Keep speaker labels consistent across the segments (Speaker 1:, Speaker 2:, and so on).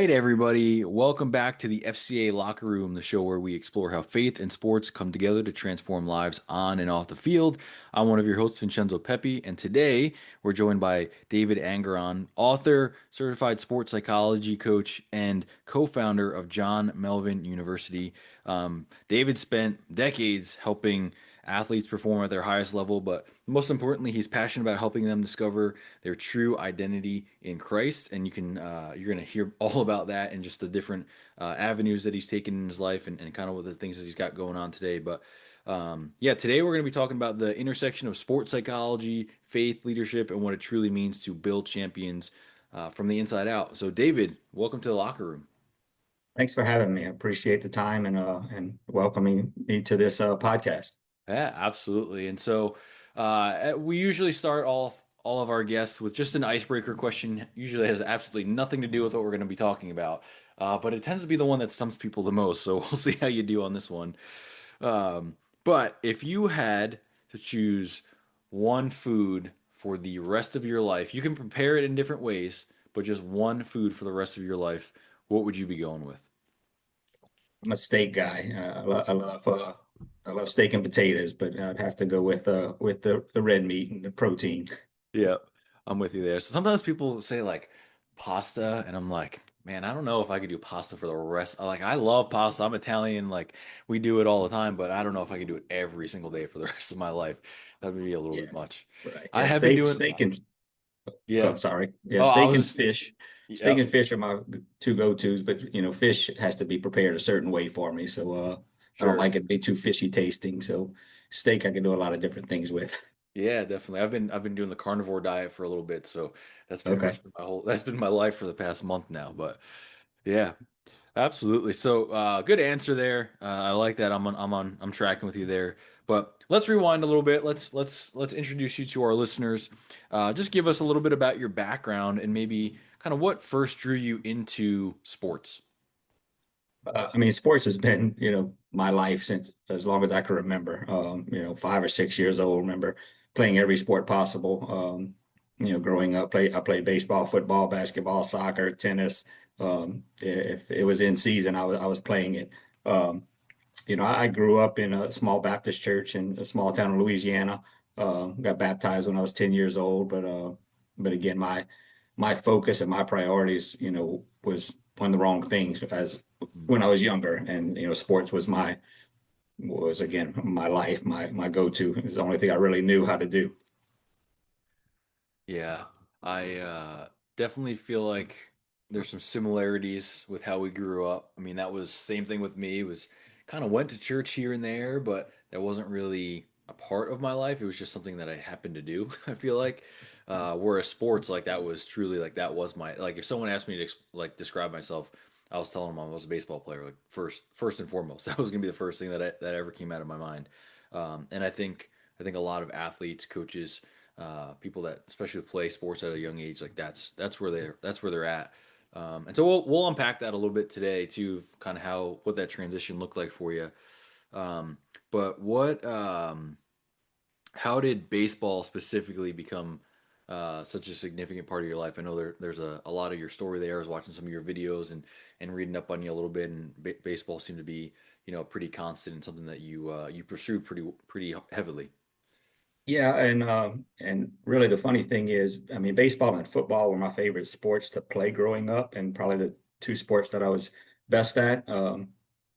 Speaker 1: right, everybody. Welcome back to the FCA Locker Room, the show where we explore how faith and sports come together to transform lives on and off the field. I'm one of your hosts, Vincenzo Pepe, and today we're joined by David Angeron, author, certified sports psychology coach, and co-founder of John Melvin University. David spent decades helping athletes perform at their highest level, but most importantly, he's passionate about helping them discover their true identity in Christ. And you're going to hear all about that and just the different avenues that he's taken in his life and kind of what the things that he's got going on today. But yeah, today we're going to be talking about the intersection of sports psychology, faith, leadership, and what it truly means to build champions from the inside out. So, David, welcome to the locker room.
Speaker 2: Thanks for having me. I appreciate the time and welcoming me to this podcast.
Speaker 1: Yeah, absolutely. And so we usually start all of our guests with just an icebreaker question. Usually has absolutely nothing to do with what we're going to be talking about, but it tends to be the one that stumps people the most. So we'll see how you do on this one. But if you had to choose one food for the rest of your life, you can prepare it in different ways, but just one food for the rest of your life, what would you be going with?
Speaker 2: I'm a steak guy. I love steak and potatoes, but I'd have to go with the red meat and the protein.
Speaker 1: Yeah, I'm with you there. So sometimes people say like pasta, and I'm like, man, I don't know if I could do pasta for the rest. Like, I love pasta. I'm Italian. Like, we do it all the time, but I don't know if I could do it every single day for the rest of my life. That would be a little
Speaker 2: Yeah,
Speaker 1: bit much.
Speaker 2: right.
Speaker 1: I
Speaker 2: Yeah,
Speaker 1: have been doing,
Speaker 2: steak and oh,
Speaker 1: yeah.
Speaker 2: I'm sorry. Yeah,
Speaker 1: Oh, I
Speaker 2: steak and
Speaker 1: was,
Speaker 2: fish.
Speaker 1: yeah,
Speaker 2: Steak and fish are my two go-tos, but fish has to be prepared a certain way for me. So I don't
Speaker 1: sure.
Speaker 2: like it to be too fishy tasting. So steak I can do a lot of different things with.
Speaker 1: Yeah, definitely. I've been doing the carnivore diet for a little bit, so that's pretty
Speaker 2: Okay.
Speaker 1: much been that's been my life for the past month now. But yeah, absolutely. So, good answer there. I like that. I'm tracking with you there. But let's rewind a little bit. Let's introduce you to our listeners. Just give us a little bit about your background and maybe kind of what first drew you into sports.
Speaker 2: I mean, sports has been, my life since as long as I can remember. 5 or 6 years old, remember playing every sport possible. Growing up, I played baseball, football, basketball, soccer, tennis. If it was in season, I was playing it. Um, I grew up in a small Baptist church in a small town in Louisiana. Got baptized when I was 10 years old, but again, my focus and my priorities, was on the wrong things as when I was younger, and sports was again my life, my go-to. It was the only thing I really knew how to do.
Speaker 1: Yeah, I definitely feel like there's some similarities with how we grew up. I mean, that was same thing with me. It was kind of went to church here and there, but that wasn't really a part of my life. It was just something that I happened to do. I feel like, whereas sports, like that was truly like that was my like. If someone asked me to like describe myself, I was telling them I was a baseball player. Like first and foremost, that was gonna be the first thing that ever came out of my mind. And I think a lot of athletes, coaches, people that especially play sports at a young age, like that's where they're at. And so we'll unpack that a little bit today too, kind of how what that transition looked like for you. Um, but what how did baseball specifically become such a significant part of your life? I know there's a lot of your story there. I was watching some of your videos and reading up on you a little bit, and baseball seemed to be pretty constant and something that you pursued pretty heavily.
Speaker 2: Yeah, and really the funny thing is, I mean, baseball and football were my favorite sports to play growing up, and probably the two sports that I was best at.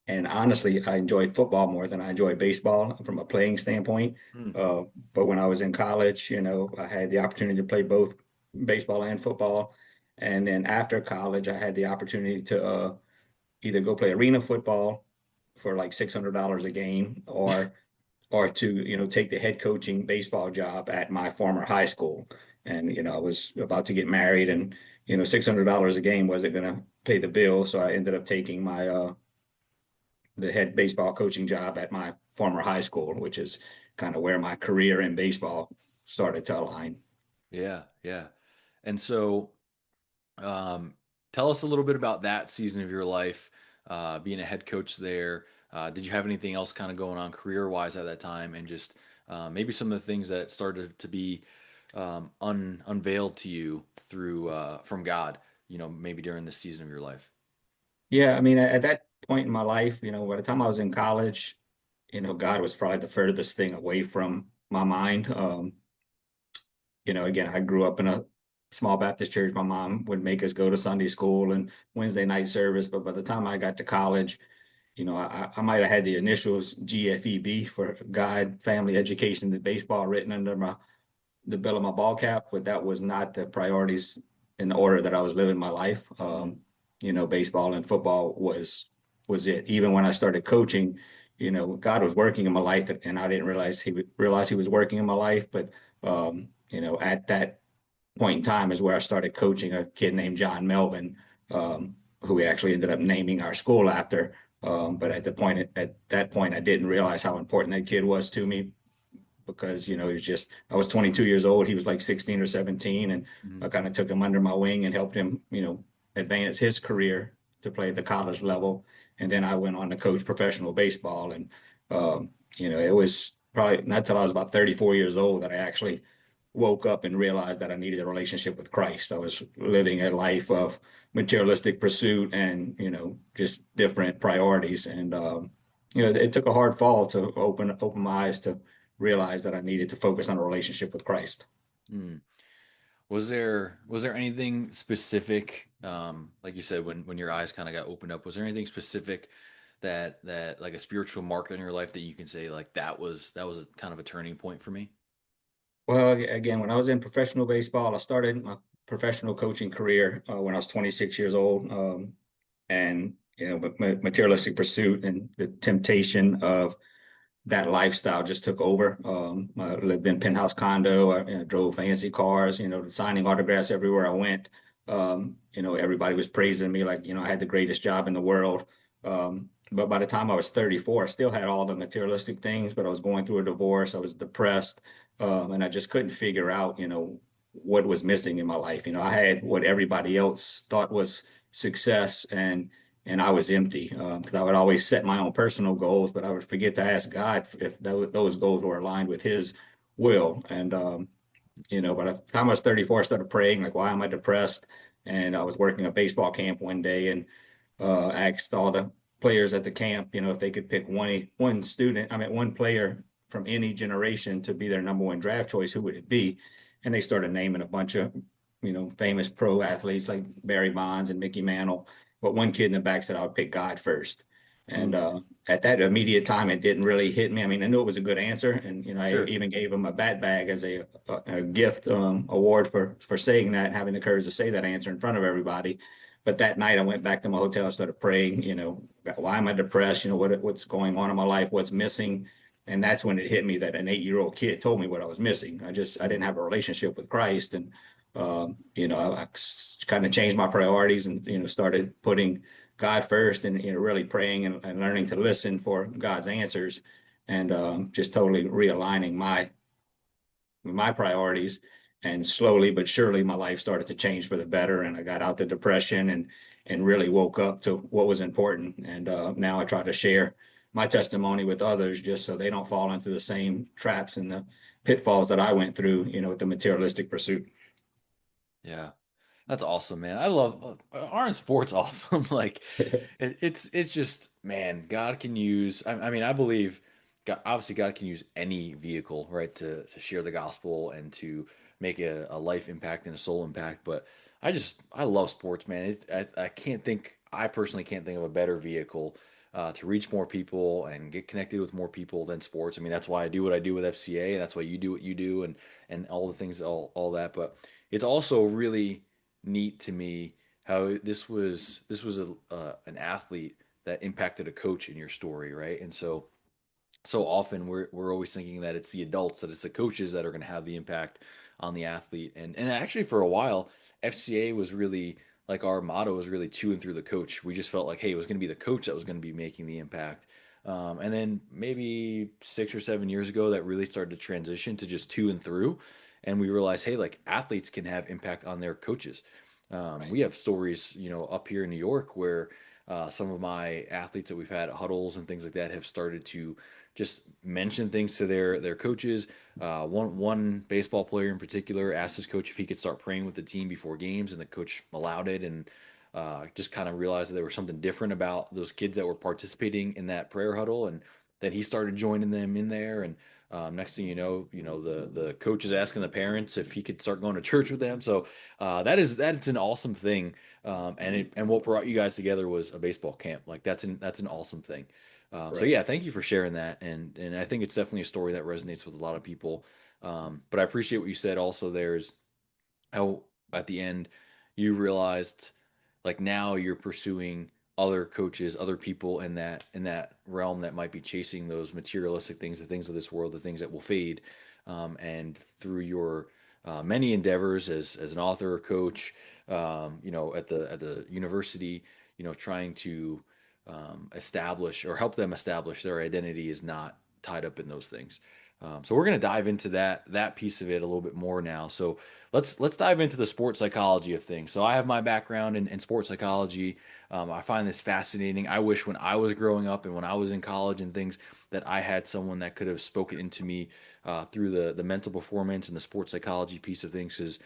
Speaker 2: And honestly, I enjoyed football more than I enjoyed baseball from a playing standpoint.
Speaker 1: Hmm.
Speaker 2: Uh, but when I was in college, I had the opportunity to play both baseball and football. And then after college, I had the opportunity to either go play arena football for like $600 a game, or to take the head coaching baseball job at my former high school. And I was about to get married, and $600 a game wasn't going to pay the bill, so I ended up taking my the head baseball coaching job at my former high school, which is kind of where my career in baseball started to align.
Speaker 1: Yeah, yeah. And so, um, tell us a little bit about that season of your life, being a head coach there. Did you have anything else kind of going on career-wise at that time, and just maybe some of the things that started to be unveiled to you through from God, maybe during this season of your life?
Speaker 2: Yeah, I mean, at that point in my life, by the time I was in college, God was probably the furthest thing away from my mind. Again, I grew up in a small Baptist church. My mom would make us go to Sunday school and Wednesday night service. But by the time I got to college, I might have had the initials GFEB for God, Family, Education, and Baseball written under the bill of my ball cap, but that was not the priorities in the order that I was living my life.
Speaker 1: Mm,
Speaker 2: Baseball and football was it. Even when I started coaching, God was working in my life, and I didn't realize He was working in my life. But at that point in time is where I started coaching a kid named John Melvin, who we actually ended up naming our school after. But at that point, I didn't realize how important that kid was to me because he was just I was 22 years old, he was like 16 or 17, and
Speaker 1: mm,
Speaker 2: I kind of took him under my wing and helped him advance his career to play at the college level. And then I went on to coach professional baseball, and it was probably not till I was about 34 years old that I actually woke up and realized that I needed a relationship with Christ. I was living a life of materialistic pursuit and just different priorities. And it took a hard fall to open my eyes to realize that I needed to focus on a relationship with Christ.
Speaker 1: mm. Was there anything specific, like you said, when your eyes kind of got opened up? Was there anything specific that like a spiritual mark in your life that you can say like that was a kind of a turning point for me?
Speaker 2: Well, again, when I was in professional baseball, I started my professional coaching career when I was 26 years old. And materialistic pursuit and the temptation of that lifestyle just took over. I lived in penthouse condo. I drove fancy cars. Signing autographs everywhere I went. Everybody was praising me like I had the greatest job in the world. But by the time I was 34, I still had all the materialistic things. But I was going through a divorce. I was depressed, and I just couldn't figure out what was missing in my life. I had what everybody else thought was success, and I was empty because I would always set my own personal goals, but I would forget to ask God if those goals were aligned with His will. And by the time I was 34, I started praying like, why am I depressed? And I was working a baseball camp one day and asked all the players at the camp, if they could pick one player from any generation to be their number one draft choice, who would it be? And they started naming a bunch of, famous pro athletes like Barry Bonds and Mickey Mantle. But one kid in the back said I would pick God first. And
Speaker 1: Mm,
Speaker 2: at that immediate time, it didn't really hit me. I mean, I knew it was a good answer, and I
Speaker 1: sure.
Speaker 2: even gave him a bat bag as a gift award for saying that, having the courage to say that answer in front of everybody. But that night, I went back to my hotel and started praying. Why am I depressed? What's going on in my life? What's missing? And that's when it hit me that an 8-year-old kid told me what I was missing. I didn't
Speaker 1: Mm,
Speaker 2: have a relationship with Christ, and I kind of changed my priorities and started putting God first, and really praying and learning to listen for God's answers, and just totally realigning my priorities. And slowly but surely, my life started to change for the better, and I got out the depression and really woke up to what was important. And now I try to share my testimony with others, just so they don't fall into the same traps and the pitfalls that I went through, with the materialistic pursuit.
Speaker 1: yeah. That's awesome, man. I love aren't sports awesome? Like it's just man, God can use. I mean, I believe God, obviously God can use any vehicle, right, to share the gospel and to make a life impact and a soul impact. But I love sports, man. I can't think. I personally can't think of a better vehicle to reach more people and get connected with more people than sports. I mean, that's why I do what I do with FCA, and that's why you do what you do, and all the things, all that. But it's also really neat to me how this was an athlete that impacted a coach in your story, right? And so often we're always thinking that it's the adults, that it's the coaches that are going to have the impact on the athlete. And actually for a while, FCA was really like our motto was really to and through the coach. We just felt like, hey, it was going to be the coach that was going to be making the impact. And then maybe 6 or 7 years ago, that really started to transition to just to and through. And we realized, hey, like athletes can have impact on their coaches.
Speaker 2: Right.
Speaker 1: We have stories, up here in New York where some of my athletes that we've had at huddles and things like that have started to just mention things to their coaches. One baseball player in particular asked his coach if he could start praying with the team before games, and the coach allowed it. And just kind of realized that there was something different about those kids that were participating in that prayer huddle, and then he started joining them in there. And next thing you know the coach is asking the parents if he could start going to church with them. So that's an awesome thing. And what brought you guys together was a baseball camp. Like that's an awesome thing. So
Speaker 2: Right.
Speaker 1: yeah, thank you for sharing that. And I think it's definitely a story that resonates with a lot of people. But I appreciate what you said also. There's how at the end you realized like now you're pursuing other coaches, other people in that realm that might be chasing those materialistic things, the things of this world, the things that will fade. And through your many endeavors as an author, coach, at the university, trying to establish or help them establish their identity is not tied up in those things. So we're going to dive into that piece of it a little bit more now. So let's dive into the sports psychology of things. So I have my background in sports psychology. I find this fascinating. I wish when I was growing up and when I was in college and things that I had someone that could have spoken into me through the mental performance and the sports psychology piece of things. Because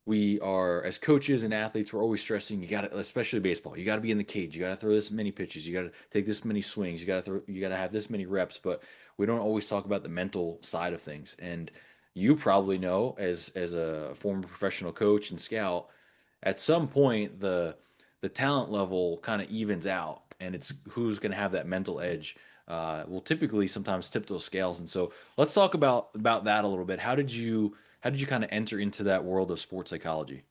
Speaker 1: we are as coaches and athletes, we're always stressing you got to, especially baseball, you got to be in the cage, you got to throw this many pitches, you got to take this many swings, you got to have this many reps. But we don't always talk about the mental side of things. And you probably know as a former professional coach and scout, at some point the talent level kind of evens out, and it's who's going to have that mental edge will typically sometimes tip those scales. And so let's talk about that a little bit. How did you kind of enter into that world of sports psychology?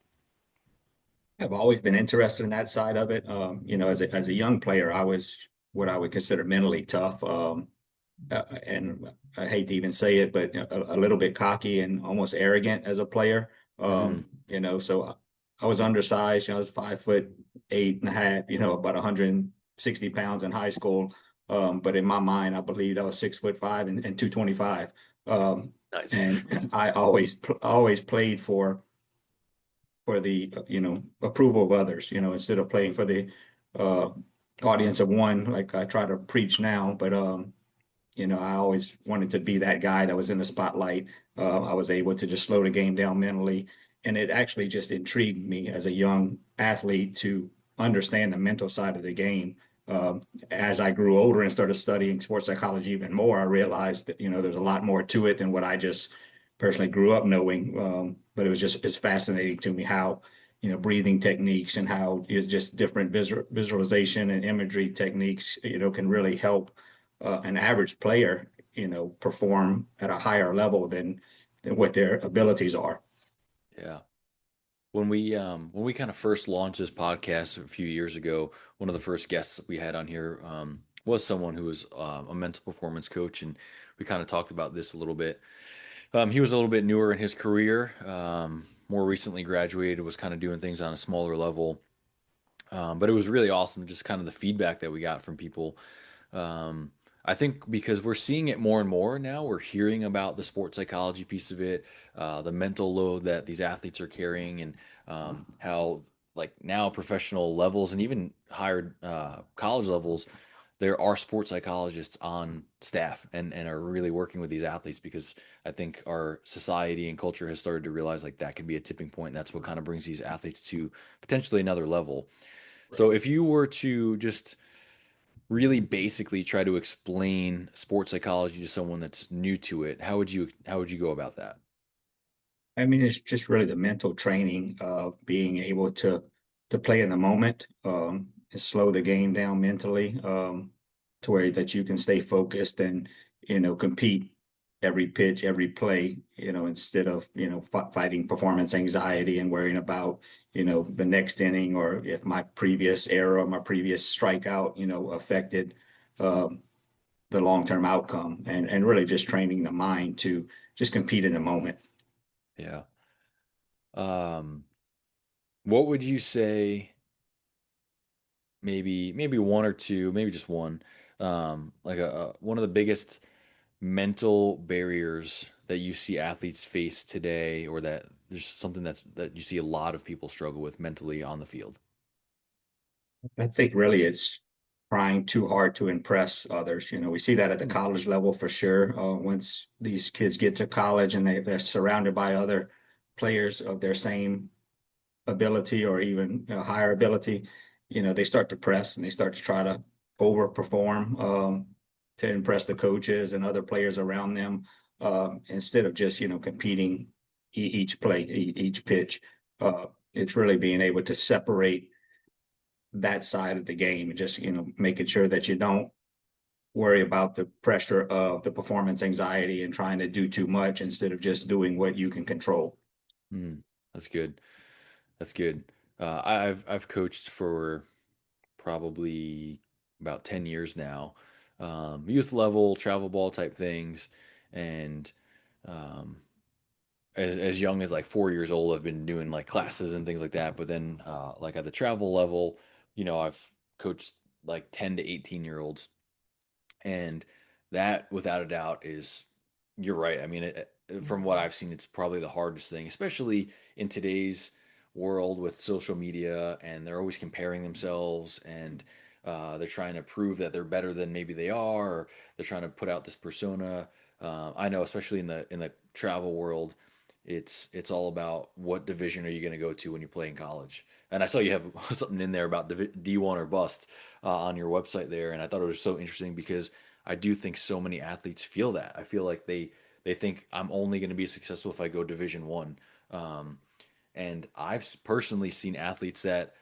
Speaker 2: I've always been interested in that side of it. As a young player, I was what I would consider mentally tough. And I hate to even say it, but a little bit cocky and almost arrogant as a player.
Speaker 1: Mm,
Speaker 2: So I was undersized. I was 5'8.5", about 160 pounds in high school. But in my mind, I believed I was 6'5" and 225. Um,
Speaker 1: nice.
Speaker 2: and I always played for the approval of others, instead of playing for the uh, audience of one, like I try to preach now. But I always wanted to be that guy that was in the spotlight. I was able to just slow the game down mentally, and it actually just intrigued me as a young athlete to understand the mental side of the game. As I grew older and started studying sports psychology even more, I realized that there's a lot more to it than what I just personally grew up knowing. But it's fascinating to me how breathing techniques and how just different visualization and imagery techniques can really help an average player perform at a higher level than what their abilities are.
Speaker 1: Yeah. When we kind of first launched this podcast a few years ago, one of the first guests that we had on here was someone who was a mental performance coach, and we kind of talked about this a little bit. He was a little bit newer in his career, more recently graduated, was kind of doing things on a smaller level. But it was really awesome, just kind of the feedback that we got from people. Um, I think because we're seeing it more and more now, we're hearing about the sports psychology piece of it, the mental load that these athletes are carrying, and how like now professional levels and even higher college levels, there are sports psychologists on staff and are really working with these athletes because I think our society and culture has started to realize like that can be a tipping point. And that's what kind of brings these athletes to potentially another level. So
Speaker 2: Right.
Speaker 1: if you were to just really basically try to explain sports psychology to someone that's new to it, how would you go about that?
Speaker 2: I mean, it's just really the mental training of being able to play in the moment, and slow the game down mentally, to where that you can stay focused and compete every pitch, every play, instead of fighting performance anxiety and worrying about the next inning, or if my previous error or my previous strikeout affected um, the long-term outcome, and really just training the mind to just compete in the moment.
Speaker 1: Yeah. Um, what would you say maybe one or two, maybe just one, like one of the biggest mental barriers that you see athletes face today, or that there's something that you see a lot of people struggle with mentally on the field?
Speaker 2: I think really it's trying too hard to impress others. We see that at the college level for sure. Once these kids get to college and they're surrounded by other players of their same ability or even higher ability, they start to press and they start to try to overperform to impress the coaches and other players around them instead of just, competing each play, each pitch. It's really being able to separate that side of the game and just, making sure that you don't worry about the pressure of the performance anxiety and trying to do too much instead of just doing what you can control.
Speaker 1: Mm, that's good. That's good. I've coached for probably about 10 years now, youth level, travel ball type things. And um, as young as like 4 years old, I've been doing like classes and things like that. But then, like at the travel level, I've coached like 10 to 18-year-olds. And that, without a doubt, is, you're right. I mean, from what I've seen, it's probably the hardest thing, especially in today's world with social media, and they're always comparing themselves, and they're trying to prove that they're better than maybe they are, or they're trying to put out this persona. I know, especially in the travel world, it's all about what division are you going to go to when you play in college. And I saw you have something in there about D1 or bust on your website there, and I thought it was so interesting because I do think so many athletes feel that. I feel like they think I'm only going to be successful if I go Division One. And I've personally seen athletes that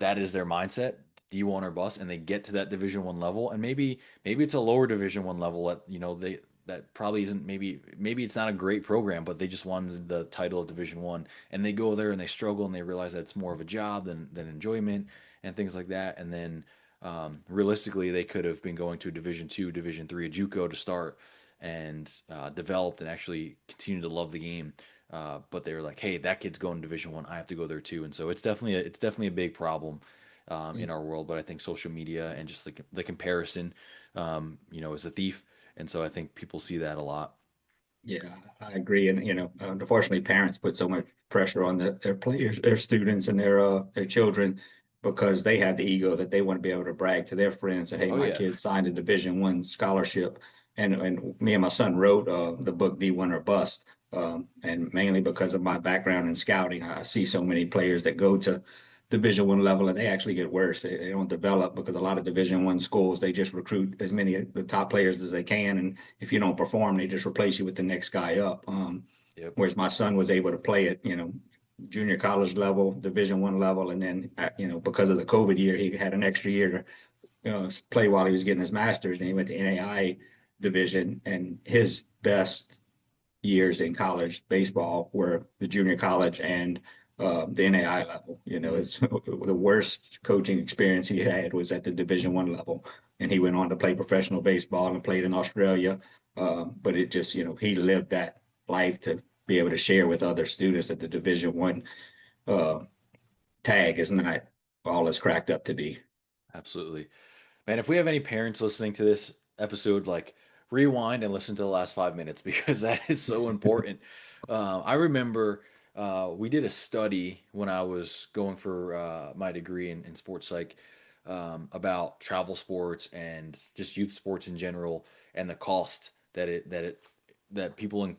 Speaker 1: is their mindset, D1 or bust, and they get to that Division 1 level, and maybe it's a lower Division 1 level that they that probably isn't, maybe it's not a great program, but they just wanted the title of Division 1, and they go there and they struggle and they realize that it's more of a job than enjoyment and things like that, and then realistically they could have been going to a Division 2, Division 3, a JUCO to start, and developed and actually continue to love the game. But they were like, "Hey, that kid's going to Division 1. I have to go there too." And so it's definitely a big problem in our world. But I think social media and just the comparison, is a thief. And so I think people see that a lot.
Speaker 2: Yeah, I agree. And, unfortunately, parents put so much pressure on their players, their students, and their children because they have the ego that they want to be able to brag to their friends that, hey,
Speaker 1: Oh
Speaker 2: my
Speaker 1: yeah,
Speaker 2: kid signed a Division 1 scholarship. And me and my son wrote the book D1 or Bust. And mainly because of my background in scouting, I see so many players that go to Division 1 level and they actually get worse. They don't develop because a lot of Division 1 schools, they just recruit as many of the top players as they can. And if you don't perform, they just replace you with the next guy up.
Speaker 1: yep,
Speaker 2: Whereas my son was able to play at, junior college level, Division 1 level. And then, because of the COVID year, he had an extra year to, play while he was getting his master's, and he went to NAI division, and his best years in college baseball were the junior college and the NAI level.
Speaker 1: mm,
Speaker 2: It's the worst coaching experience he had was at the Division 1 level, and he went on to play professional baseball and played in Australia. But it just, he lived that life to be able to share with other students that the Division 1 uh, tag is not all it's cracked up to be.
Speaker 1: absolutely. Man, if we have any parents listening to this episode, like, rewind and listen to the last 5 minutes because that is so important. I remember we did a study when I was going for my degree in sports psych, about travel sports and just youth sports in general, and the cost that people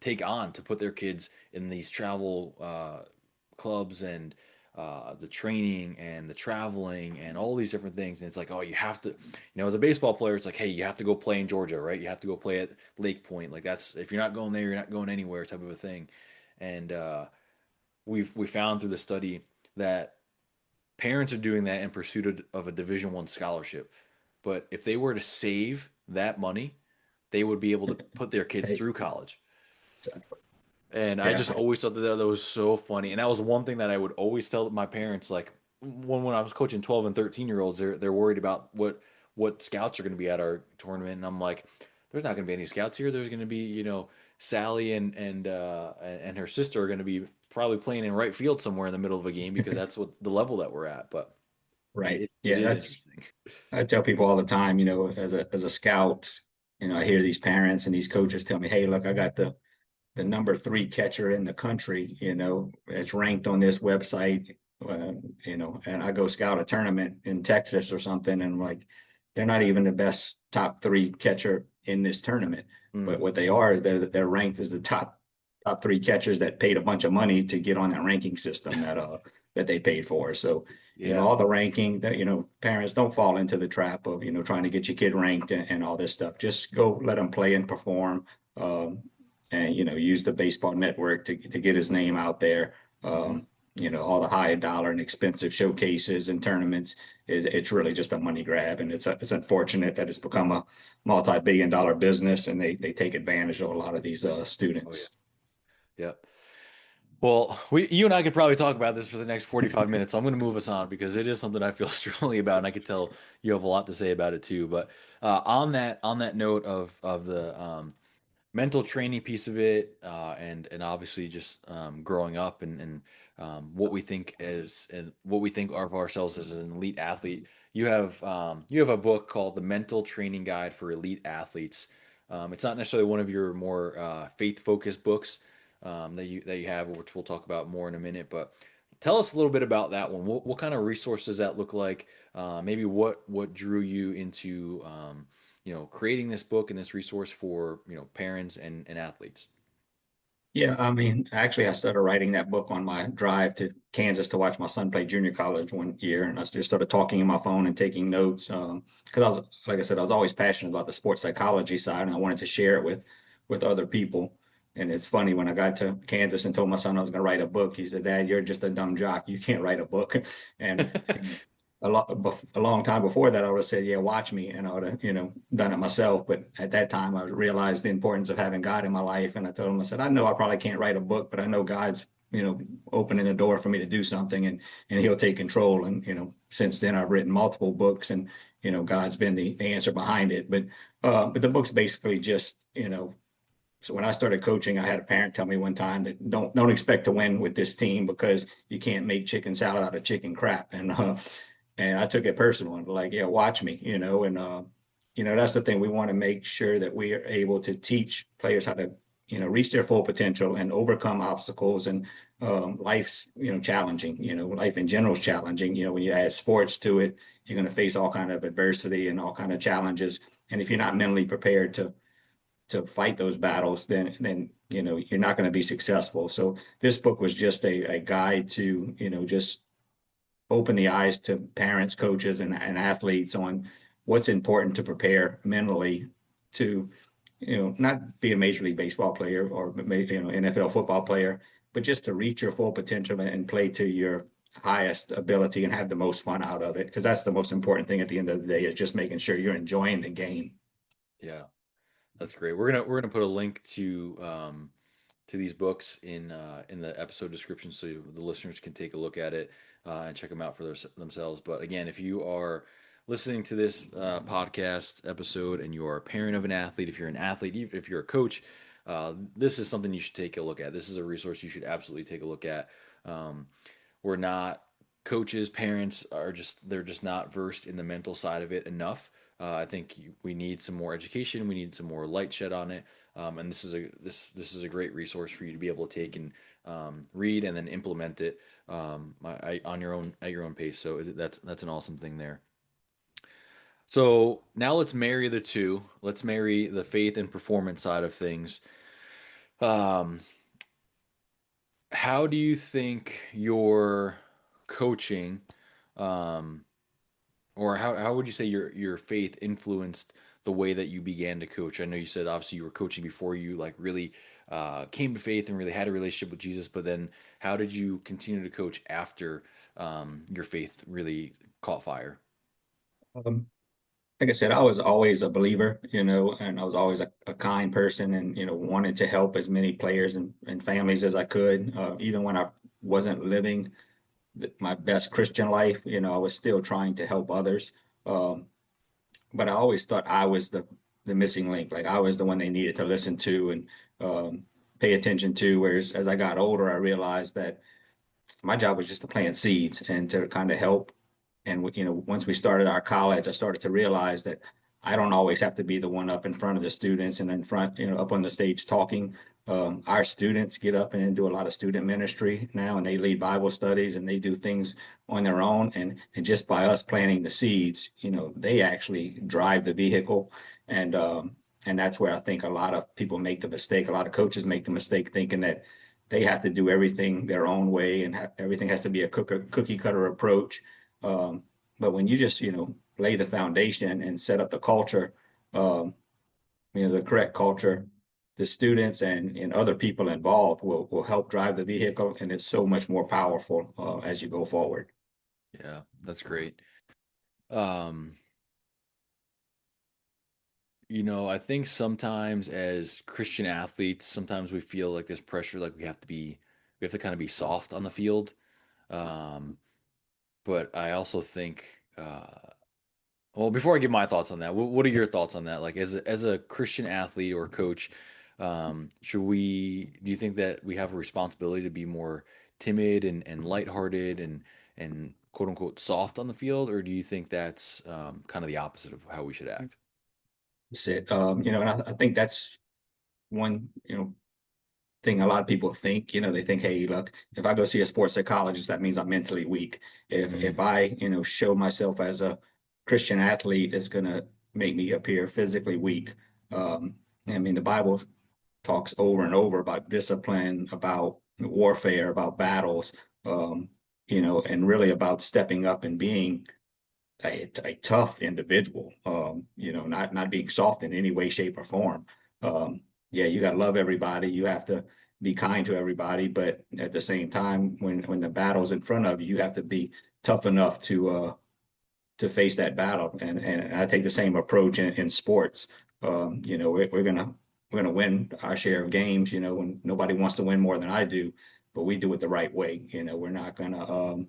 Speaker 1: take on to put their kids in these travel clubs, and the training and the traveling and all these different things. And it's like, oh, you have to, as a baseball player, it's like, hey, you have to go play in Georgia, right? You have to go play at Lake Point. Like, that's, if you're not going there, you're not going anywhere, type of a thing. And we found through the study that parents are doing that in pursuit of a Division 1 scholarship. But if they were to save that money, they would be able to put their kids
Speaker 2: Hey,
Speaker 1: through college. And I
Speaker 2: yeah,
Speaker 1: just always thought that was so funny. And that was one thing that I would always tell my parents, like, when I was coaching 12 and 13-year-olds, they're worried about what scouts are going to be at our tournament. And I'm like, there's not going to be any scouts here. There's going to be, Sally and her sister are going to be probably playing in right field somewhere in the middle of a game, because that's what the level that we're at. But
Speaker 2: right.
Speaker 1: it
Speaker 2: Yeah,
Speaker 1: is
Speaker 2: that's
Speaker 1: interesting.
Speaker 2: I tell people all the time, as a scout, I hear these parents and these coaches tell me, "Hey, look, I got the number 3 catcher in the country, it's ranked on this website, and I go scout a tournament in Texas or something, and I'm like, they're not even the best top 3 catcher in this tournament, but
Speaker 1: Mm,
Speaker 2: what they are is they're ranked as the top top three catchers that paid a bunch of money to get on that ranking system that they paid for. So,
Speaker 1: Yeah.
Speaker 2: all the ranking that, parents don't fall into the trap of, trying to get your kid ranked and all this stuff. Just go let him play and perform. And, use the baseball network to get his name out there.
Speaker 1: Hmm.
Speaker 2: All the high dollar and expensive showcases and tournaments, it's really just a money grab. And it's unfortunate that it's become a multi-billion dollar business and they take advantage of a lot of these
Speaker 1: Oh yeah.
Speaker 2: students.
Speaker 1: Yep. Well, you and I could probably talk about this for the next 45 minutes. So I'm going to move us on because it is something I feel strongly about, and I could tell you have a lot to say about it too. But on that note of the mental training piece of it, and obviously just growing up and what we think as and what we think of ourselves as an elite athlete. You have a book called The Mental Training Guide for Elite Athletes. It's not necessarily one of your more faith focused books that you have, which we'll talk about more in a minute. But tell us a little bit about that one. What kind of resources does that look like? Maybe what drew you into creating this book and this resource for parents and athletes.
Speaker 2: Yeah, I mean, actually, I started writing that book on my drive to Kansas to watch my son play junior college one year, and I just started talking on my phone and taking notes because I was, like I said, I was always passionate about the sports psychology side, and I wanted to share it with other people. And it's funny when I got to Kansas and told my son I was going to write a book, he said, "Dad, you're just a dumb jock. You can't write a book." And a long time before that, I would have said, "Yeah, watch me," and I would have, done it myself. But at that time, I realized the importance of having God in my life, and I told him, I said, "I know I probably can't write a book, but I know God's, opening the door for me to do something, and He'll take control." And since then, I've written multiple books, and God's been the answer behind it. But the book's basically just, so when I started coaching, I had a parent tell me one time that don't expect to win with this team because you can't make chicken salad out of chicken crap. And I took it personal and like, yeah, watch me, and that's the thing. We want to make sure that we are able to teach players how to, reach their full potential and overcome obstacles. And life's, challenging. Life in general is challenging. When you add sports to it, you're going to face all kind of adversity and all kind of challenges. And if you're not mentally prepared to fight those battles, then you're not going to be successful. So this book was just a guide to just open the eyes to parents, coaches, and athletes on what's important to prepare mentally to not be a major league baseball player or NFL football player, but just to reach your full potential and play to your highest ability and have the most fun out of it, because that's the most important thing at the end of the day, is just making sure you're enjoying the game.
Speaker 1: Yeah, that's great. We're gonna put a link to these books in the episode description so the listeners can take a look at it and check them out for themselves. But again, if you are listening to this podcast episode and you are a parent of an athlete, if you're an athlete, even if you're a coach, this is something you should take a look at. This is a resource you should absolutely take a look at. Um, we're not coaches, parents are they're just not versed in the mental side of it enough. I think we need some more education. We need some more light shed on it. And this is a great resource for you to be able to take and read and then implement it on your own at your own pace. So that's an awesome thing there. So now let's marry the two. Let's marry the faith and performance side of things. Um, how do you think your coaching, um, or how would you say your faith influenced the way that you began to coach? I know you said obviously you were coaching before you like really came to faith and really had a relationship with Jesus, but then how did you continue to coach after your faith really caught fire?
Speaker 2: Um, like I said, I was always a believer, and I was always a kind person and, wanted to help as many players and families as I could. Even when I wasn't living my best Christian life, I was still trying to help others. Um, but I always thought I was the missing link. Like I was the one they needed to listen to and pay attention to. Whereas as I got older, I realized that my job was just to plant seeds and to kind of help. And once we started our college, I started to realize that I don't always have to be the one up in front of the students and in front, up on the stage talking. Our students get up and do a lot of student ministry now, and they lead Bible studies and they do things on their own. And just by us planting the seeds, they actually drive the vehicle. And And that's where I think a lot of people make the mistake. A lot of coaches make the mistake thinking that they have to do everything their own way and everything has to be a cookie cutter approach. Um, but when you just, lay the foundation and set up the culture, um, the correct culture, the students and other people involved will help drive the vehicle, and it's so much more powerful as you go forward.
Speaker 1: Yeah, that's great. Um, I think sometimes as Christian athletes, sometimes we feel like this pressure, like we have to kind of be soft on the field. Um, but I also think, well, before I give my thoughts on that, what are your thoughts on that? Like as a Christian athlete or coach, do you think that we have a responsibility to be more timid and lighthearted and quote unquote soft on the field, or do you think that's kind of the opposite of how we should act?
Speaker 2: That's it. And I think that's one, thing a lot of people think. They think, hey, look, if I go see a sports psychologist, that means I'm mentally weak. If
Speaker 1: Mm,
Speaker 2: I, show myself as a Christian athlete, it's gonna make me appear physically weak. Um, I mean, the Bible talks over and over about discipline, about warfare, about battles, and really about stepping up and being a tough individual, not being soft in any way, shape, or form. Yeah, you got to love everybody. You have to be kind to everybody, but at the same time, when the battle's in front of you, you have to be tough enough to face that battle. And I take the same approach in sports. We're gonna win our share of games. When nobody wants to win more than I do, but we do it the right way. We're not gonna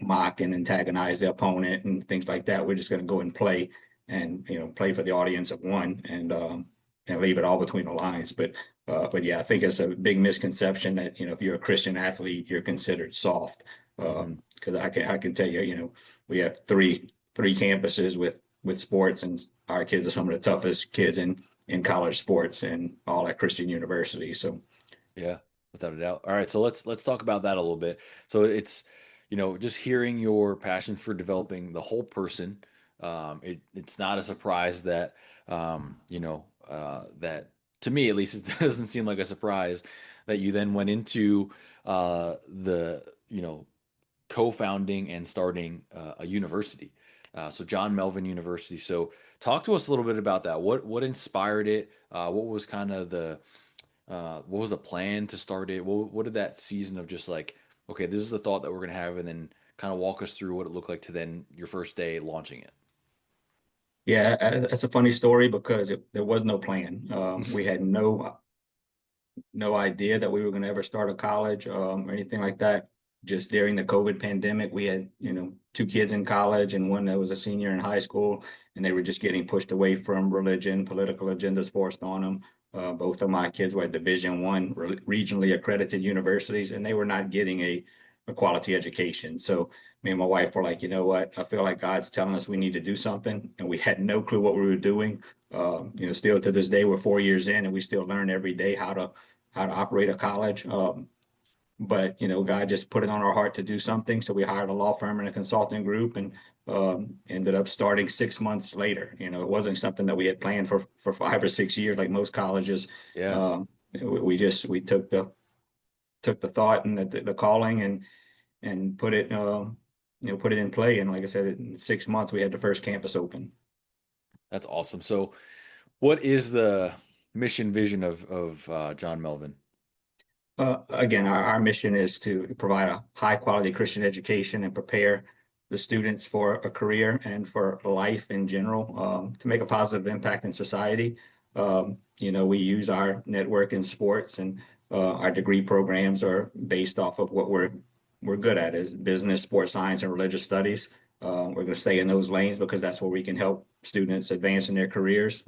Speaker 2: mock and antagonize the opponent and things like that. We're just going to go and play and, play for the audience of one and leave it all between the lines. But yeah, I think it's a big misconception that, if you're a Christian athlete, you're considered soft.
Speaker 1: hmm
Speaker 2: Because I can tell you, we have three campuses with sports, and our kids are some of the toughest kids in college sports and all at Christian University. So
Speaker 1: Yeah, without a doubt. All right, so let's talk about that a little bit. So it's, just hearing your passion for developing the whole person. It's not a surprise that, that to me at least, it doesn't seem like a surprise that you then went into the, co-founding and starting a university. So John Melvin University. So talk to us a little bit about that. What inspired it? What was kind of what was the plan to start it? What did that season of just like, okay, this is the thought that we're gonna have, and then kind of walk us through what it looked like to then your first day launching it.
Speaker 2: yeah, that's a funny story because there was no plan. We had no idea that we were going to ever start a college or anything like that. Just during the COVID pandemic, we had, two kids in college and one that was a senior in high school, and they were just getting pushed away from religion, political agendas forced on them. Both of my kids were at Division I regionally accredited universities, and they were not getting a quality education. So me and my wife were like, you know what? I feel like God's telling us we need to do something, and we had no clue what we were doing. Still to this day, we're 4 years in, and we still learn every day how to operate a college. But God just put it on our heart to do something, so we hired a law firm and a consulting group, and ended up starting 6 months later. It wasn't something that we had planned for 5 or 6 years like most colleges.
Speaker 1: Yeah,
Speaker 2: We took the thought and the calling and put it in play. And like I said, in 6 months we had the first campus open.
Speaker 1: that's awesome. So what is the mission vision of John Melvin?
Speaker 2: Again, our mission is to provide a high quality Christian education and prepare the students for a career and for life in general, to make a positive impact in society. We use our network in sports, and our degree programs are based off of what we're good at, is business, sports science, and religious studies. We're going to stay in those lanes because that's where we can help students advance in their careers.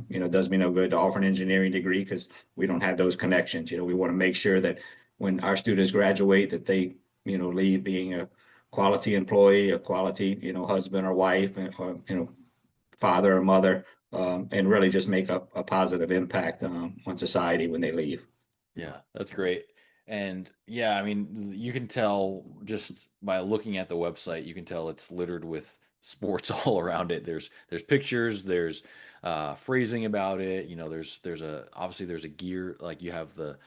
Speaker 2: It does me no good to offer an engineering degree because we don't have those connections. We want to make sure that when our students graduate, that they, leave being a quality employee, a quality, husband or wife, or, father or mother, and really just make a positive impact on society when they leave.
Speaker 1: Yeah, that's great. And yeah, I mean, you can tell just by looking at the website, you can tell it's littered with sports all around it. There's pictures, there's phrasing about it. You know, there's a obviously there's a gear, like you have the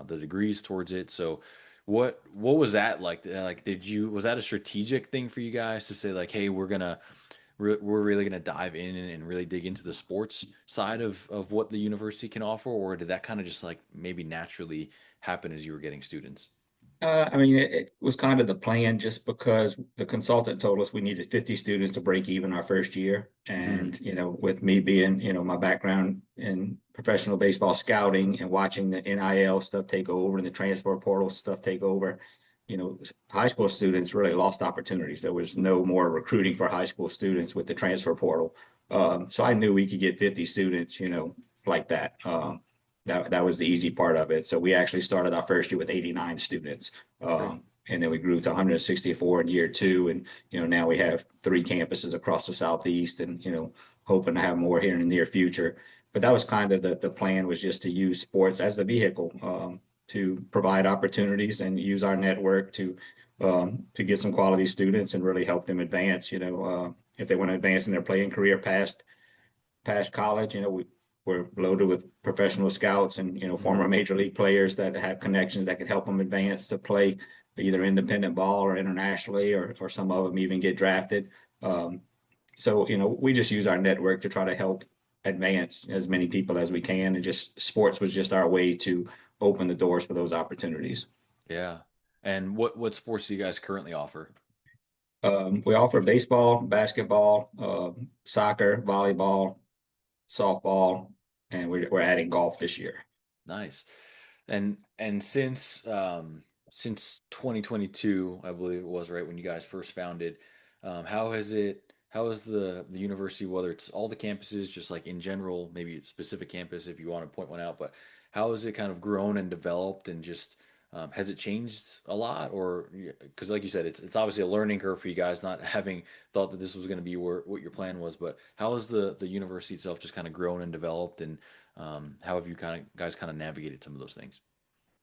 Speaker 1: degrees towards it. So what was that like? Like, did you was that a strategic thing for you guys to say like, hey, we're really gonna dive in and really dig into the sports side of what the university can offer, or did that kind of just like maybe naturally happen as you were getting students?
Speaker 2: I mean, it was kind of the plan just because the consultant told us we needed 50 students to break even our first year.
Speaker 1: Hmm.
Speaker 2: And, with me being, my background in professional baseball scouting and watching the NIL stuff take over and the transfer portal stuff take over, high school students really lost opportunities. There was no more recruiting for high school students with the transfer portal. So I knew we could get 50 students, like that. That was the easy part of it. So we actually started our first year with 89 students.
Speaker 1: Great.
Speaker 2: And then we grew to 164 in year two. And, now we have 3 campuses across the Southeast and, hoping to have more here in the near future. But that was kind of the plan, was just to use sports as the vehicle to provide opportunities and use our network to get some quality students and really help them advance, if they want to advance in their playing career past college. We're loaded with professional scouts and
Speaker 1: Hmm.
Speaker 2: former major league players that have connections that can help them advance to play either independent ball or internationally, or some of them even get drafted. So we just use our network to try to help advance as many people as we can, and just sports was just our way to open the doors for those opportunities.
Speaker 1: Yeah. And what sports do you guys currently offer?
Speaker 2: We offer baseball, basketball, soccer, volleyball, softball, and we're adding golf this year.
Speaker 1: Nice. And since 2022, I believe it was, right, when you guys first founded, how has the university, whether it's all the campuses, just like in general, maybe a specific campus if you want to point one out, but how has it kind of grown and developed, and just has it changed a lot? Or because like you said, it's obviously a learning curve for you guys, not having thought that this was going to be what your plan was, but how has the university itself just kind of grown and developed, and how have you guys kind of navigated some of those things?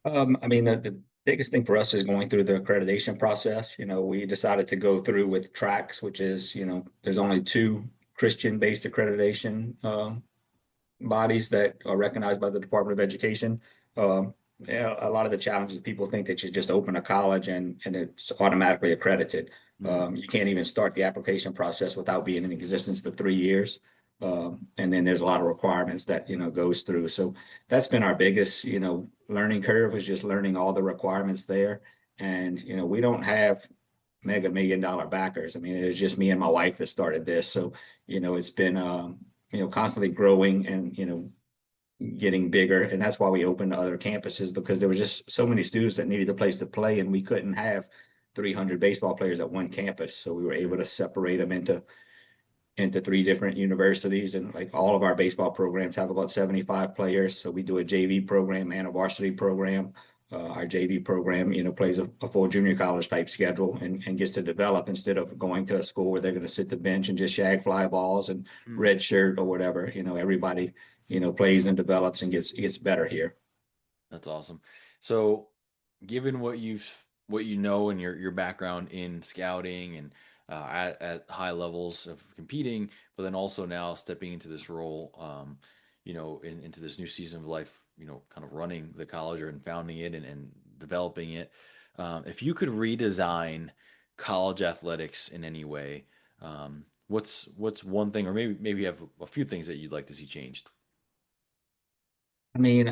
Speaker 2: I mean, the biggest thing for us is going through the accreditation process. We decided to go through with tracks, which is, there's only two Christian-based accreditation bodies that are recognized by the Department of Education. Yeah, a lot of the challenges, people think that you just open a college and it's automatically accredited.
Speaker 1: Mm,
Speaker 2: You can't even start the application process without being in existence for 3 years. And then there's a lot of requirements that, goes through. So that's been our biggest, learning curve, is just learning all the requirements there. And, we don't have mega $1 million backers. I mean, it was just me and my wife that started this. So, it's been, constantly growing and, getting bigger. And that's why we opened other campuses, because there was just so many students that needed a place to play, and we couldn't have 300 baseball players at one campus. So we were able
Speaker 1: mm,
Speaker 2: to separate them into 3 different universities. And like all of our baseball programs have about 75 players. So we do a JV program and a varsity program. Our JV program, plays a full junior college type schedule, and gets to develop, instead of going to a school where they're going to sit the bench and just shag fly balls and
Speaker 1: mm.
Speaker 2: red shirt or whatever. Everybody, plays and develops and gets better here.
Speaker 1: That's awesome. So, given what you know and your background in scouting and at high levels of competing, but then also now stepping into this role, into this new season of life, kind of running the college or and founding it and developing it. If you could redesign college athletics in any way, what's one thing, or maybe you have a few things that you'd like to see changed?
Speaker 2: I mean,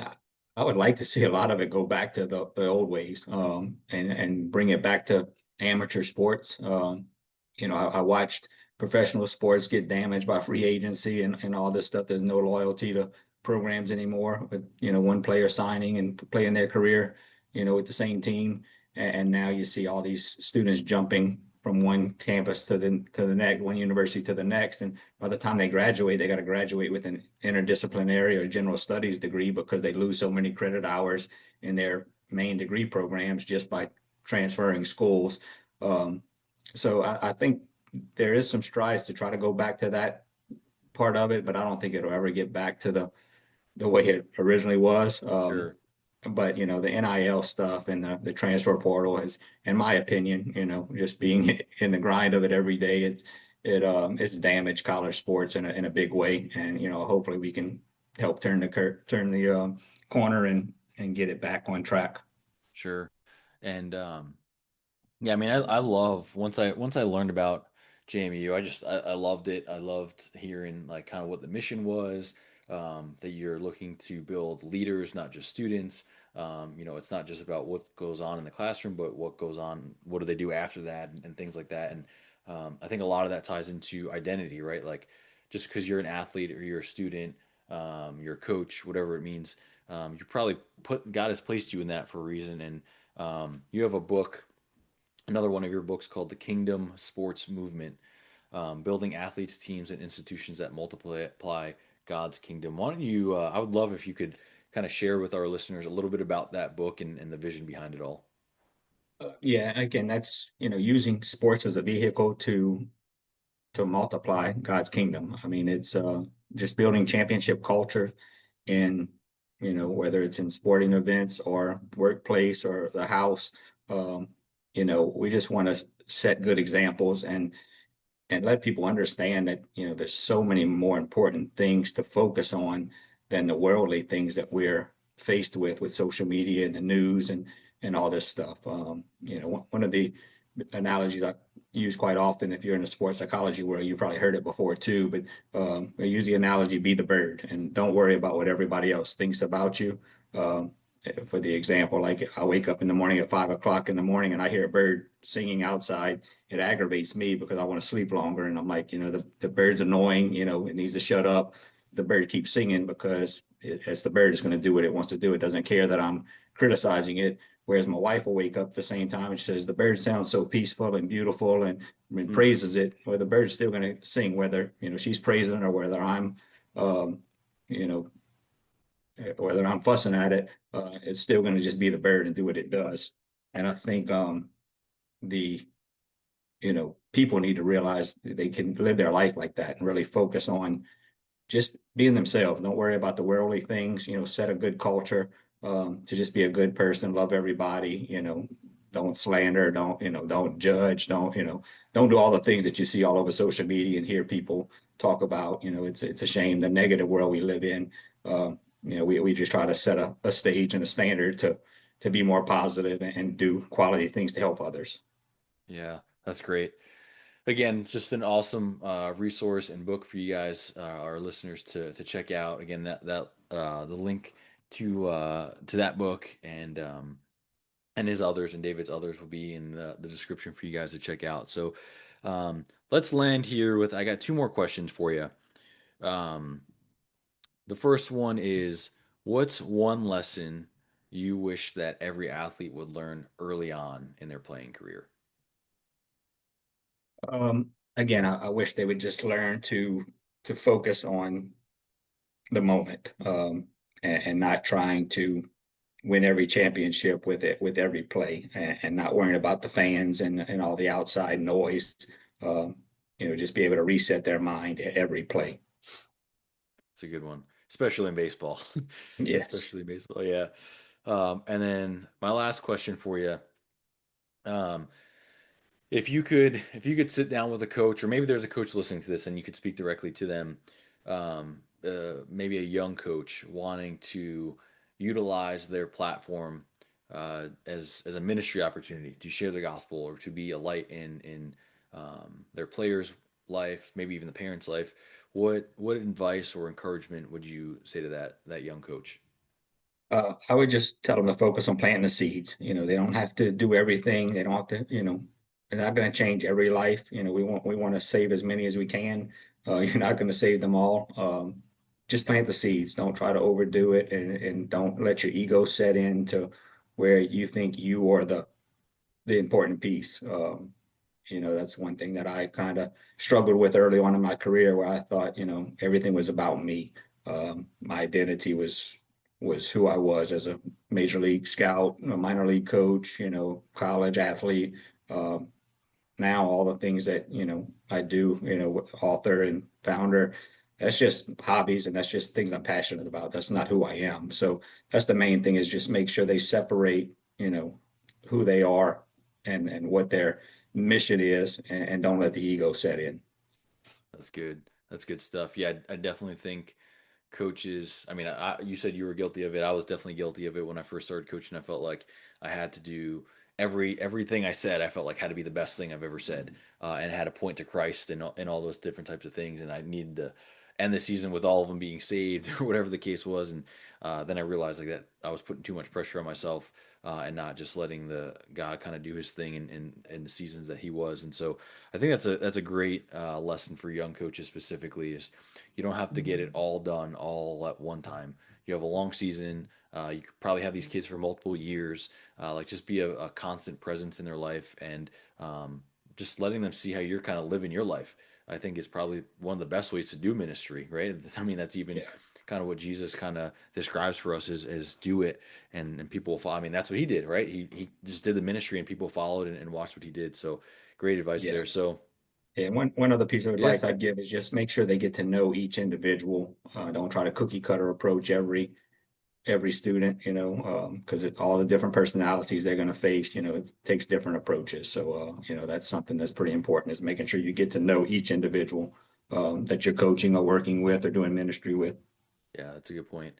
Speaker 2: I would like to see a lot of it go back to the old ways, and bring it back to amateur sports. I watched professional sports get damaged by free agency and all this stuff. There's no loyalty to programs anymore, with, one player signing and playing their career, with the same team. And now you see all these students jumping from one campus to the next, one university to the next. And by the time they graduate, they got to graduate with an interdisciplinary or general studies degree, because they lose so many credit hours in their main degree programs just by transferring schools. Um, so I think there is some strides to try to go back to that part of it, but I don't think it'll ever get back to the way it originally was.
Speaker 1: Sure.
Speaker 2: But the NIL stuff and the transfer portal has, in my opinion, just being in the grind of it every day, it's damaged college sports in a big way. And, hopefully we can help turn the corner and get it back on track.
Speaker 1: Sure. And yeah, I mean, I love once I learned about JMU, I loved it. I loved hearing like kind of what the mission was. That you're looking to build leaders, not just students. It's not just about what goes on in the classroom, but what goes on, what do they do after that, and things like that. And I think a lot of that ties into identity, right? Like just because you're an athlete or you're a student, you're a coach, whatever it means, you probably put God has placed you in that for a reason. And you have a book, another one of your books called The Kingdom Sports Movement, Building Athletes, Teams, and Institutions that Multiply God's Kingdom. Why don't you, I would love if you could kind of share with our listeners a little bit about that book and the vision behind it all.
Speaker 2: Yeah, again, that's, using sports as a vehicle to multiply God's kingdom. I mean, it's just building championship culture in, whether it's in sporting events or workplace or the house. Um, we just want to set good examples and let people understand that, there's so many more important things to focus on than the worldly things that we're faced with social media and the news and all this stuff. One of the analogies I use quite often, if you're in the sports psychology world, you probably heard it before too, but I use the analogy, be the bird and don't worry about what everybody else thinks about you. Um, for the example, like I wake up in the morning at 5 o'clock in the morning and I hear a bird singing outside. It aggravates me because I want to sleep longer. And I'm like, the bird's annoying, it needs to shut up. The bird keeps singing because it's the bird is going to do what it wants to do. It doesn't care that I'm criticizing it. Whereas my wife will wake up at the same time and she says, the bird sounds so peaceful and beautiful and
Speaker 1: Mm,
Speaker 2: praises it. Well, the bird's still going to sing, whether, she's praising it or whether um, you know, whether I'm fussing at it, it's still going to just be the bird and do what it does. And I think the people need to realize that they can live their life like that and really focus on just being themselves. Don't worry about the worldly things. Set a good culture to just be a good person, love everybody. Don't slander, don't judge, don't do all the things that you see all over social media and hear people talk about. It's a shame the negative world we live in. We just try to set a stage and a standard to be more positive and do quality things to help others.
Speaker 1: yeah, that's great. Again, just an awesome resource and book for you guys, our listeners, to check out. Again, the link to that book and his others and David's others will be in the description for you guys to check out. So let's land here with I got two more questions for you. Um, the first one is what's one lesson you wish that every athlete would learn early on in their playing career?
Speaker 2: Again, I wish they would just learn to focus on the moment and not trying to win every championship with every play and not worrying about the fans and all the outside noise. Um, just be able to reset their mind at every play.
Speaker 1: It's a good one, especially in baseball.
Speaker 2: Yes.
Speaker 1: Especially in baseball, yeah. And then my last question for you. Um, if you could sit down with a coach, or maybe there's a coach listening to this and you could speak directly to them, maybe a young coach wanting to utilize their platform as a ministry opportunity to share the gospel or to be a light in their players' life, maybe even the parents' life. What advice or encouragement would you say to that young coach?
Speaker 2: I would just tell them to focus on planting the seeds. They don't have to do everything. They don't have to, they're not going to change every life. We want to save as many as we can. You're not going to save them all. Just plant the seeds. Don't try to overdo it and don't let your ego set in to where you think you are the important piece. That's one thing that I kind of struggled with early on in my career where I thought, everything was about me. My identity was who I was as a major league scout, a minor league coach, college athlete. Um, Now all the things that, I do, author and founder, that's just hobbies and that's just things I'm passionate about. That's not who I am. So that's the main thing is just make sure they separate, who they are and what their mission is and don't let the ego set in.
Speaker 1: That's good. That's good stuff. Yeah, I definitely think coaches. I mean, you said you were guilty of it. I was definitely guilty of it when I first started coaching. I felt like I had to do everything I said. I felt like had to be the best thing I've ever said, and had to point to Christ and all those different types of things. And I needed to end the season with all of them being saved or whatever the case was. And then I realized like that I was putting too much pressure on myself, and not just letting the God kind of do His thing in the seasons that He was. And so I think that's a great lesson for young coaches specifically is you don't have to get it all done all at one time. You have a long season. You could probably have these kids for multiple years. Like just be a constant presence in their life and just letting them see how you're kind of living your life. I think is probably one of the best ways to do ministry, right? I mean, that's even
Speaker 2: Yeah.
Speaker 1: kind of what Jesus kind of describes for us is do it and people will follow. I mean, that's what he did, right? He just did the ministry and people followed and watched what he did. So great advice
Speaker 2: Yeah.
Speaker 1: there. So
Speaker 2: And one other piece of
Speaker 1: yeah,
Speaker 2: advice I'd give is just make sure they get to know each individual. Don't try to cookie cutter approach every student, because all the different personalities they're going to face, it takes different approaches. So, that's something that's pretty important is making sure you get to know each individual that you're coaching or working with or doing ministry with.
Speaker 1: yeah, that's a good point.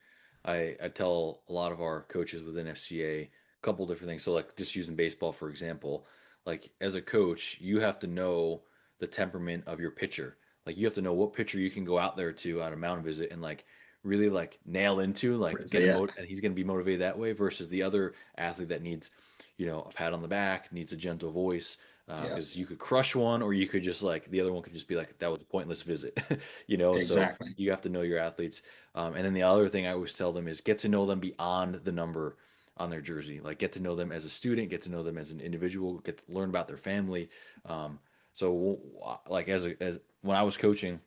Speaker 1: I tell a lot of our coaches within FCA a couple different things. So like just using baseball for example, like as a coach, you have to know the temperament of your pitcher. Like you have to know what pitcher you can go out there to on a mound visit and like really like nail into, like
Speaker 2: So,
Speaker 1: get him
Speaker 2: yeah,
Speaker 1: and he's going to be motivated that way versus the other athlete that needs, a pat on the back, needs a gentle voice.
Speaker 2: yeah,
Speaker 1: Because you could crush one, or you could just like the other one could just be like that was a pointless visit, So
Speaker 2: exactly.
Speaker 1: you have to know your athletes. And then the other thing I always tell them is get to know them beyond the number on their jersey. Like get to know them as a student, get to know them as an individual, get to learn about their family. So like as when I was coaching,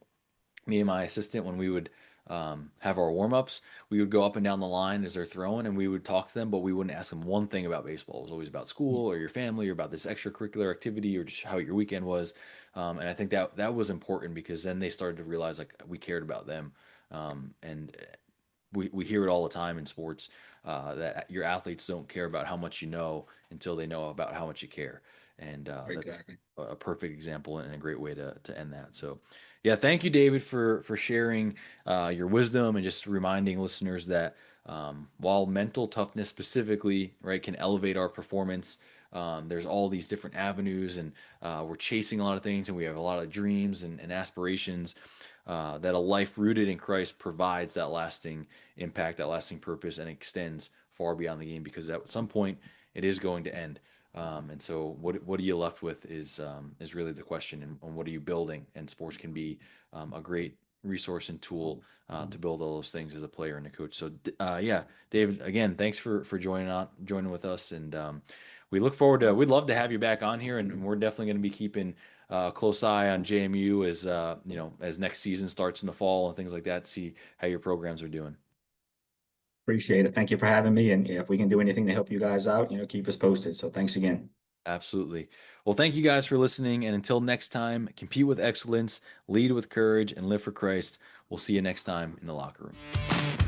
Speaker 1: me and my assistant when we would have our warm ups, we would go up and down the line as they're throwing, and we would talk to them, but we wouldn't ask them one thing about baseball. It was always about school or your family or about this extracurricular activity or just how your weekend was. And I think that was important because then they started to realize like we cared about them. And we hear it all the time in sports that your athletes don't care about how much you know until they know about how much you care. And that's
Speaker 2: Exactly.
Speaker 1: a perfect example and a great way to end that. So, yeah, thank you, David, for sharing your wisdom and just reminding listeners that while mental toughness specifically, right, can elevate our performance, there's all these different avenues, and we're chasing a lot of things, and we have a lot of dreams and aspirations. That a life rooted in Christ provides that lasting impact, that lasting purpose, and extends far beyond the game because at some point it is going to end. And so, what are you left with is really the question, and what are you building? And sports can be a great resource and tool to build all those things as a player and a coach. So, yeah, David, again, thanks for joining with us, and we look forward to. We'd love to have you back on here, and we're definitely going to be keeping a close eye on JMU as as next season starts in the fall and things like that. See how your programs are doing.
Speaker 2: Appreciate it. Thank you for having me. And if we can do anything to help you guys out, keep us posted. So thanks again.
Speaker 1: Absolutely. Well, thank you guys for listening. And until next time, compete with excellence, lead with courage, and live for Christ. We'll see you next time in the locker room.